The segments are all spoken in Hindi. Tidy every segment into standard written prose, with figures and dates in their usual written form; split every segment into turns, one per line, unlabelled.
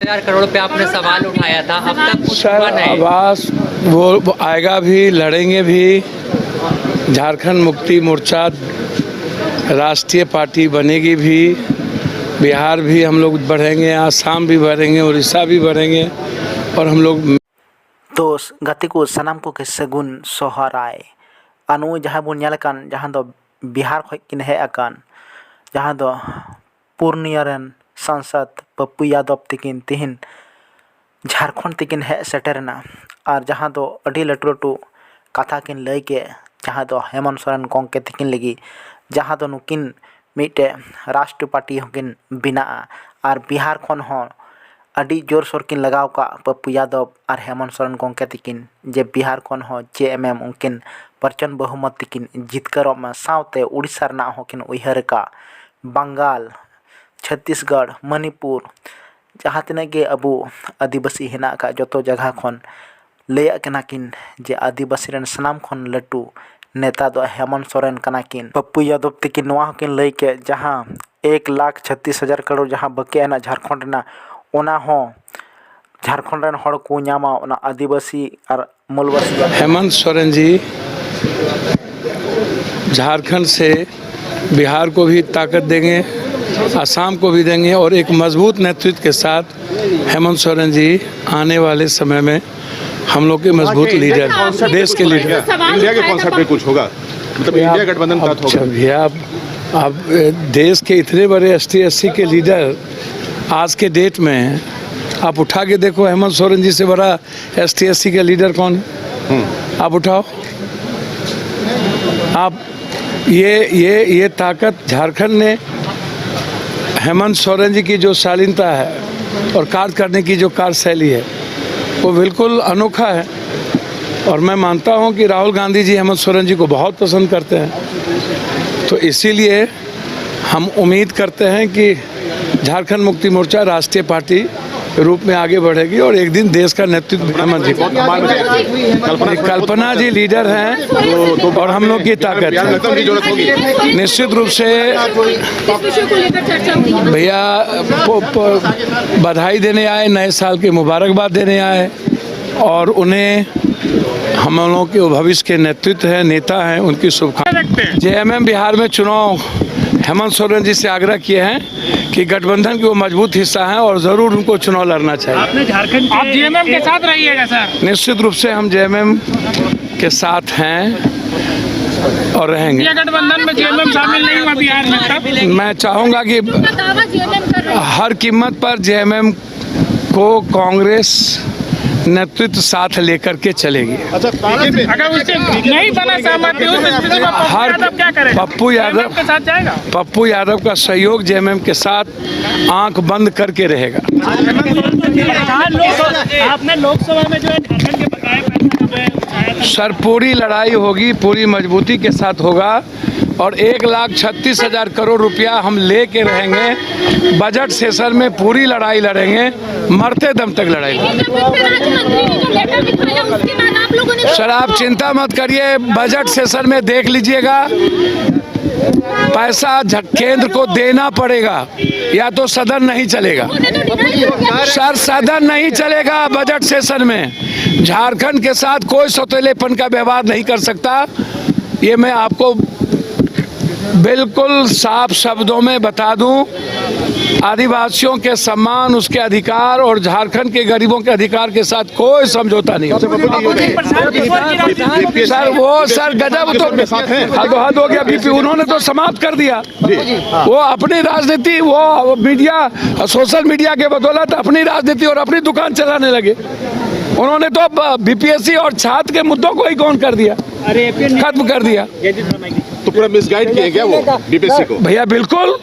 करोड़ पे आपने सवाल उठाया था, अब तक कुछ
सर
हुआ नहीं।
आवास वो आएगा भी, लड़ेंगे भी। झारखंड मुक्ति मोर्चा राष्ट्रीय पार्टी बनेगी भी। बिहार भी हम लोग बढ़ेंगे, आसाम भी बढ़ेंगे, उड़ीसा भी बढ़ेंगे और हम लोग
तो गति को सनाम को सगुन सोहराय अनु जहाँ बन नेलकान जहाँ दो बिहार खन हे अकान जहाँ दो पूर्णिया रेन सांसद पप्पू यादव तकिन तिहिन झारखंड तकिन हे सेटरना और जहाँ दो अड़ी लटू लटू कथा किन लय के जहाँ दो हेमंत सोरेन गंके तकिन लगी जहाँ दो नुकिन मिटे राष्ट्रीय पार्टी हकिन बिना और बिहार खन हो अड़ी जोर सोर किन लगाव का पप्पू यादव और हेमंत सोरेन गंके तकिन जे बिहार खन हो JMM उनकिन प्रचंड बहुमत तकिन जितकर सावते उड़ीसा रना होकिन उयहर का बंगाल छत्तीसगढ़ मणिपुर जहाँ तिना के अबू आदिवासी हेना का जो जगह खन लय किन जे आदिवासी रन सनाम खन लटू नेता दो हेमंत सोरेन किन पप्पू यादव तकिन नवा हकिन लय के जहाँ 1,36,000 करोड़ जहाँ बके ना झारखंड ना ओना हो झारखंड रन हड़ को नामा ओना आदिवासी और मूलवासी
हेमंत सोरेन जी झारखंड से बिहार को भी ताकत देंगे, असम को भी देंगे और एक मजबूत नेतृत्व के साथ हेमंत सोरेन जी आने वाले समय में हम लोग के मजबूत लीडर, देश के लीडर।
इंडिया के कॉन्सेप्ट पे कुछ होगा, मतलब इंडिया गठबंधन का होगा।
भैया अब देश के इतने बड़े ST/SC के लीडर आज के डेट में आप उठा के देखो, हेमंत सोरेन जी से बड़ा ST/SC के लीडर कौन है? आप उठाओ। आप ये ताकत झारखंड ने हेमंत सोरेन जी की जो शालीनता है और कार्य करने की जो कार्यशैली है वो बिल्कुल अनोखा है और मैं मानता हूं कि राहुल गांधी जी हेमंत सोरेन जी को बहुत पसंद करते हैं। तो इसीलिए हम उम्मीद करते हैं कि झारखंड मुक्ति मोर्चा राष्ट्रीय पार्टी के रूप में आगे बढ़ेगी और एक दिन देश का नेतृत्व हेमंत जी कल्पना जी लीडर हैं और हम लोग की ताकत है। निश्चित रूप से भैया बधाई देने आए, नए साल की मुबारकबाद देने आए और उन्हें हम लोगों के भविष्य के नेतृत्व हैं, नेता हैं, उनकी शुभकामनाएं। JMM बिहार में चुनाव हेमंत सोरेन जी से आग्रह किए हैं कि गठबंधन के वो मजबूत हिस्सा हैं और जरूर उनको चुनाव लड़ना चाहिए।
आपने झारखंड आप JMM के साथ रहिएगा सर?
निश्चित रूप से हम JMM के साथ हैं और रहेंगे।
गठबंधन में JMM शामिल नहीं हुआ बिहार में, तब
मैं चाहूँगा कि हर कीमत पर JMM को कांग्रेस नेतृत्व साथ लेकर के चलेगी।
अच्छा,
अगर उससे नहीं बना सहमति हो तो
हर
क्या करेगा?
पप्पू यादव
के साथ जाएगा।
पप्पू यादव का सहयोग JMM के साथ आंख बंद करके रहेगा।
आपने लोकसभा में जो है झारखंड के बकाया
सर पूरी लड़ाई होगी, पूरी मजबूती के साथ होगा और 1,36,000 करोड़ रुपया हम लेके रहेंगे। बजट सेशन में पूरी लड़ाई लड़ेंगे, मरते दम तक लड़ाई। सर आप चिंता मत करिए, बजट सेशन में देख लीजिएगा, पैसा केंद्र को देना पड़ेगा या तो सदन नहीं चलेगा। सर सदन नहीं चलेगा बजट सेशन में। झारखंड के साथ कोई सौतेलेपन का व्यवहार नहीं कर सकता, ये मैं आपको बिल्कुल साफ शब्दों में बता दूं। आदिवासियों के सम्मान, उसके अधिकार और झारखंड के गरीबों के अधिकार के साथ कोई समझौता नहीं होगा। सर वो सर गजब तो हद हो गया। BP उन्होंने तो समाप्त कर दिया। वो अपनी राजनीति, वो मीडिया, सोशल मीडिया के बदौलत अपनी राजनीति और अपनी दुकान चलाने लगे। उन्होंने तो BPSC और छात्र के मुद्दों को ही गौण कर दिया, खत्म कर दिया।
तो पूरा मिसगाइड किए क्या वो BPSC को?
भैया बिल्कुल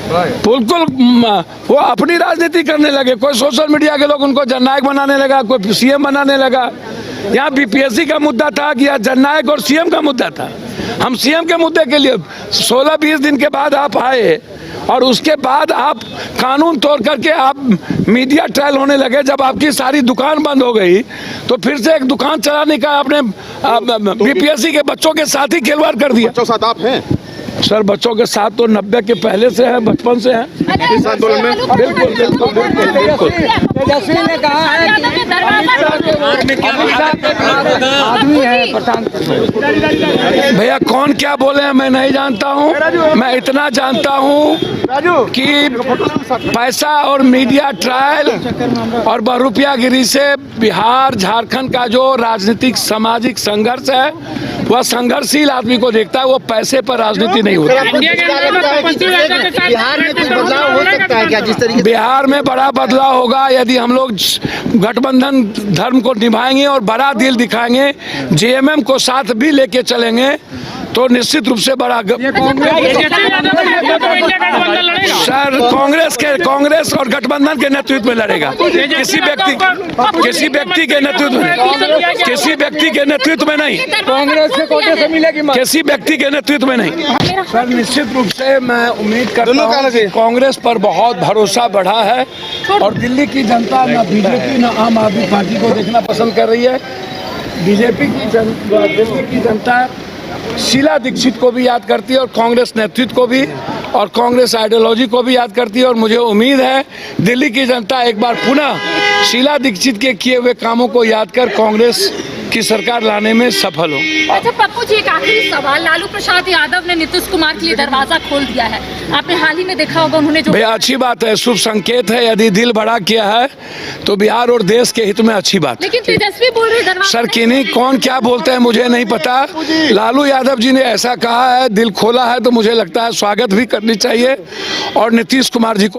वो अपनी राजनीति करने लगे। कोई सोशल मीडिया के लोग उनको जननायक बनाने लगा, कोई CM बनाने लगा। यहाँ BPSC का मुद्दा था कि यहाँ जननायक और CM का मुद्दा था। हम CM के मुद्दे के लिए 16-20 दिन के बाद आप आए और उसके बाद आप कानून तोड़ करके आप मीडिया ट्रायल होने लगे। जब आपकी सारी दुकान बंद हो गई तो फिर से एक दुकान चलाने का आपने BPSC के बच्चों के साथ ही खिलवाड़ कर दिया।
बच्चों साथ आप हैं?
सर बच्चों के साथ तो 90 के पहले से है, बचपन से है।
इस आंदोलन में
बिल्कुल बिल्कुल बिल्कुल बिल्कुल।
तेजस्वी ने कहा है आदमी है पठान।
भैया कौन क्या बोले हैं मैं नहीं जानता हूँ। मैं इतना जानता हूँ कि पैसा और मीडिया ट्रायल और बहुरुपयागिरी से बिहार झारखंड का जो राजनीतिक सामाजिक संघर्ष है वह संघर्षशील आदमी को देखता है, वो पैसे पर राजनीति नहीं होती।
बिहार में कुछ बदलाव हो सकता है क्या? जिस तरीके
बिहार में बड़ा बदलाव होगा यदि हम लोग गठबंधन धर्म को निभाएंगे और बड़ा दिल दिखाएंगे, जेएमएम को साथ भी लेके चलेंगे तो निश्चित रूप से बड़ा सर कांग्रेस और गठबंधन के नेतृत्व में लड़ेगा। किसी व्यक्ति के नेतृत्व में, किसी व्यक्ति के नेतृत्व में नहीं,
कांग्रेस के कोटे से मिलेगी मत।
किसी व्यक्ति के नेतृत्व में नहीं। सर निश्चित रूप से मैं उम्मीद करता हूं कि कांग्रेस पर बहुत भरोसा बढ़ा है और दिल्ली की जनता न बीजेपी न आम आदमी पार्टी को देखना पसंद कर रही है। बीजेपी की दिल्ली की जनता शीला दीक्षित को भी याद करती है और कांग्रेस नेतृत्व को भी और कांग्रेस आइडियोलॉजी को भी याद करती है और मुझे उम्मीद है दिल्ली की जनता एक बार पुनः शीला दीक्षित के किए हुए कामों को याद कर कांग्रेस की सरकार लाने में सफल हो।
अच्छा पप्पू जी, एक आखिरी सवाल। लालू प्रसाद यादव ने नीतीश कुमार के लिए दरवाजा खोल दिया है, आपने हाल ही में देखा होगा उन्होंने जो।
भैया अच्छी बात है, शुभ संकेत है। यदि दिल बड़ा किया है तो बिहार और देश के हित में अच्छी बात है।
लेकिन तेजस्वी बोल रहे दरवाजा
सर किन्हीं कौन क्या बोलते हैं मुझे नहीं पता। लालू यादव जी ने ऐसा कहा है, दिल खोला है, तो मुझे लगता है स्वागत भी करनी चाहिए और नीतीश कुमार जी को